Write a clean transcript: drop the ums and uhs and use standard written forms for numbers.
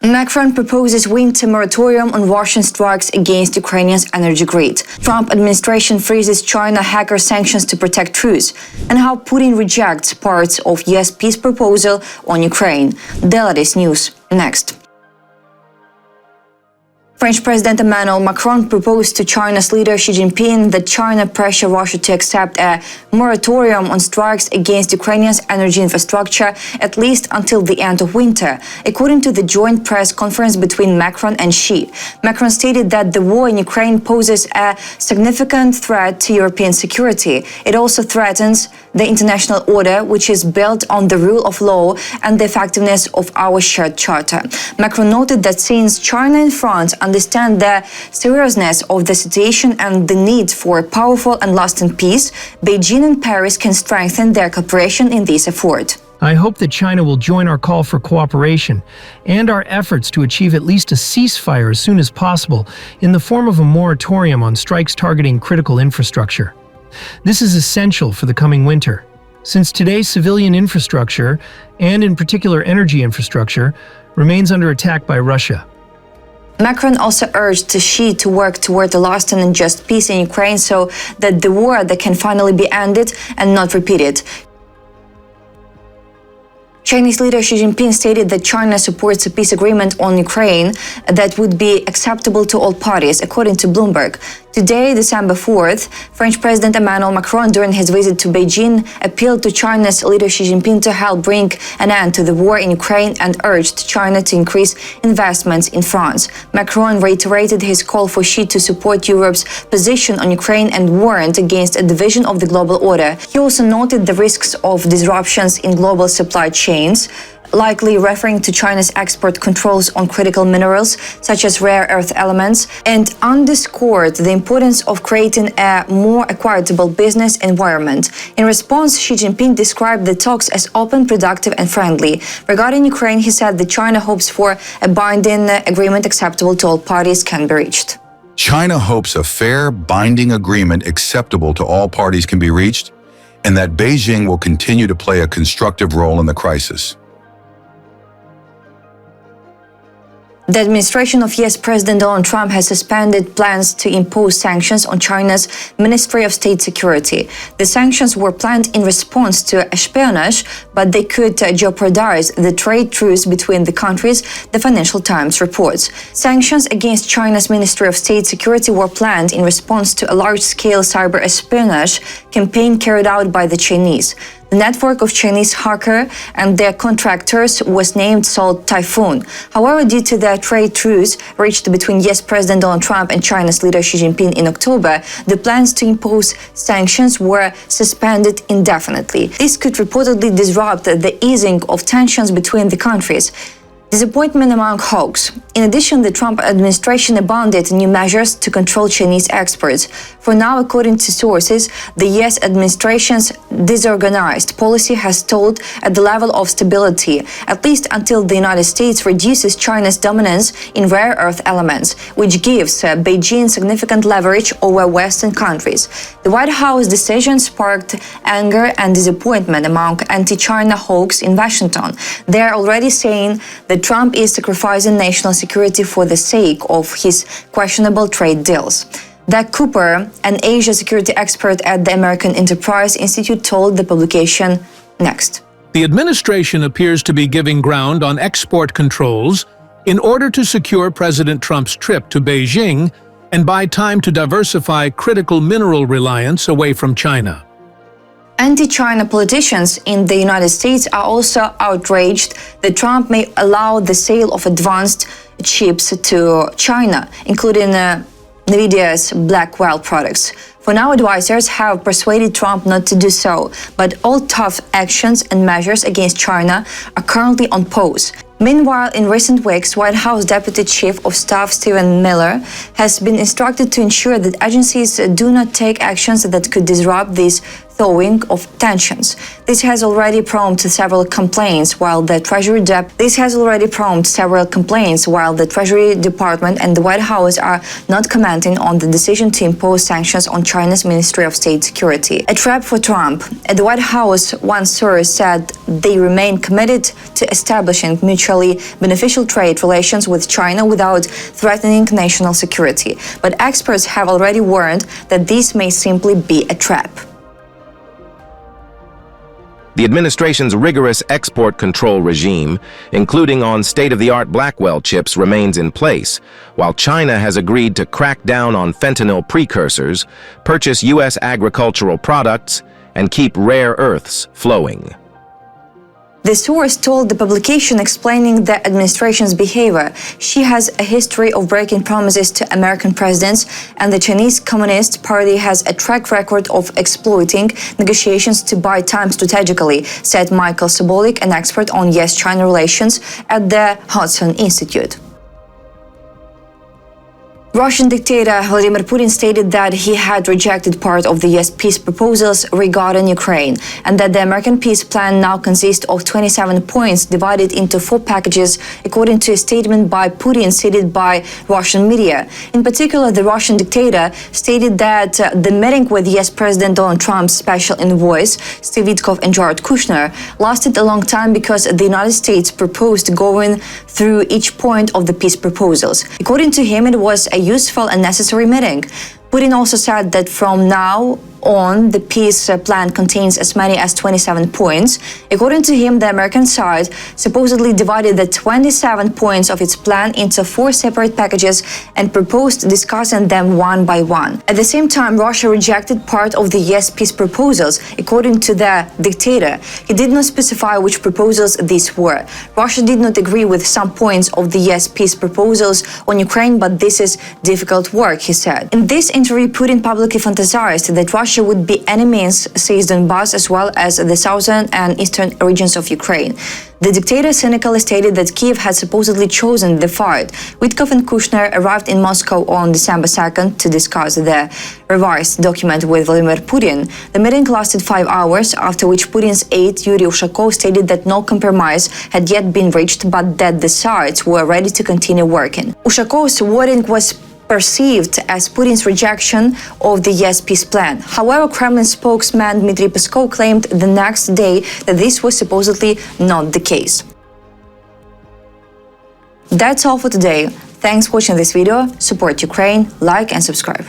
Macron proposes winter moratorium on Russian strikes against Ukraine's energy grid. Trump administration freezes China hacker sanctions to protect truce, and how Putin rejects parts of US peace proposal on Ukraine. The latest news next. French President Emmanuel Macron proposed to China's leader Xi Jinping that China pressure Russia to accept a moratorium on strikes against Ukrainians' energy infrastructure at least until the end of winter, according to the joint press conference between Macron and Xi. Macron stated that the war in Ukraine poses a significant threat to European security. It also threatens the international order, which is built on the rule of law and the effectiveness of our shared charter. Macron noted that since China and France understand the seriousness of the situation and the need for a powerful and lasting peace, Beijing and Paris can strengthen their cooperation in this effort. I hope that China will join our call for cooperation and our efforts to achieve at least a ceasefire as soon as possible in the form of a moratorium on strikes targeting critical infrastructure. This is essential for the coming winter, since today's civilian infrastructure, and in particular energy infrastructure, remains under attack by Russia. Macron also urged Xi to work toward a lasting and just peace in Ukraine so that the war that can finally be ended and not repeated. Chinese leader Xi Jinping stated that China supports a peace agreement on Ukraine that would be acceptable to all parties, according to Bloomberg. Today, December 4th, French President Emmanuel Macron, during his visit to Beijing, appealed to China's leader Xi Jinping to help bring an end to the war in Ukraine and urged China to increase investments in France. Macron reiterated his call for Xi to support Europe's position on Ukraine and warned against a division of the global order. He also noted the risks of disruptions in global supply chains, likely referring to China's export controls on critical minerals, such as rare earth elements, and underscored the importance of creating a more equitable business environment. In response, Xi Jinping described the talks as open, productive, and friendly. Regarding Ukraine, he said that China hopes for a binding agreement acceptable to all parties can be reached. China hopes a fair, binding agreement acceptable to all parties can be reached, and that Beijing will continue to play a constructive role in the crisis. The administration of US President Donald Trump has suspended plans to impose sanctions on China's Ministry of State Security. The sanctions were planned in response to espionage, but they could jeopardize the trade truce between the countries, the Financial Times reports. Sanctions against China's Ministry of State Security were planned in response to a large-scale cyber espionage campaign carried out by the Chinese. The network of Chinese hackers and their contractors was named Salt Typhoon. However, due to the trade truce reached between US President Donald Trump and China's leader Xi Jinping in October, the plans to impose sanctions were suspended indefinitely. This could reportedly disrupt the easing of tensions between the countries. Disappointment among hawks. In addition, the Trump administration abandoned new measures to control Chinese exports. For now, according to sources, the US administration's disorganized policy has stalled at the level of stability, at least until the United States reduces China's dominance in rare earth elements, which gives Beijing significant leverage over Western countries. The White House decision sparked anger and disappointment among anti-China hawks in Washington. They are already saying that Trump is sacrificing national security for the sake of his questionable trade deals. Doug Cooper, an Asia security expert at the American Enterprise Institute, told the publication next. The administration appears to be giving ground on export controls in order to secure President Trump's trip to Beijing and buy time to diversify critical mineral reliance away from China. Anti-China politicians in the United States are also outraged that Trump may allow the sale of advanced chips to China, including NVIDIA's Blackwell products. For now, advisors have persuaded Trump not to do so, but all tough actions and measures against China are currently on pause. Meanwhile, in recent weeks, White House Deputy Chief of Staff Stephen Miller has been instructed to ensure that agencies do not take actions that could disrupt these thawing of tensions. This has already prompted several complaints, while the Treasury Department and the White House are not commenting on the decision to impose sanctions on China's Ministry of State Security. A trap for Trump. At the White House, one source said they remain committed to establishing mutually beneficial trade relations with China without threatening national security. But experts have already warned that this may simply be a trap. The administration's rigorous export control regime, including on state-of-the-art Blackwell chips, remains in place, while China has agreed to crack down on fentanyl precursors, purchase U.S. agricultural products, and keep rare earths flowing. The source told the publication, explaining the administration's behavior. She has a history of breaking promises to American presidents, and the Chinese Communist Party has a track record of exploiting negotiations to buy time strategically, said Michael Sobolik, an expert on US-China relations at the Hudson Institute. Russian dictator Vladimir Putin stated that he had rejected part of the US peace proposals regarding Ukraine, and that the American peace plan now consists of 27 points divided into 4 packages, according to a statement by Putin cited by Russian media. In particular, the Russian dictator stated that the meeting with US President Donald Trump's special envoys, Steve Witkoff and Jared Kushner, lasted a long time because the United States proposed going through each point of the peace proposals. According to him, it was a useful and necessary meeting. Putin also said that from now on, the peace plan contains as many as 27 points. According to him, the American side supposedly divided the 27 points of its plan into 4 separate packages and proposed discussing them one by one. At the same time, Russia rejected part of the US peace proposals. According to the dictator, he did not specify which proposals these were. Russia did not agree with some points of the US peace proposals on Ukraine, but this is difficult work, he said. In this interview, Putin publicly fantasized that Russia would by any means seize Donbass as well as the southern and eastern regions of Ukraine. The dictator cynically stated that Kyiv had supposedly chosen the fight. Witkoff and Kushner arrived in Moscow on December 2nd to discuss the revised document with Vladimir Putin. The meeting lasted 5 hours, after which Putin's aide Yuri Ushakov stated that no compromise had yet been reached, but that the sides were ready to continue working. Ushakov's wording was perceived as Putin's rejection of the US peace plan. However, Kremlin spokesman Dmitry Peskov claimed the next day that this was supposedly not the case. That's all for today. Thanks for watching this video. Support Ukraine, like and subscribe.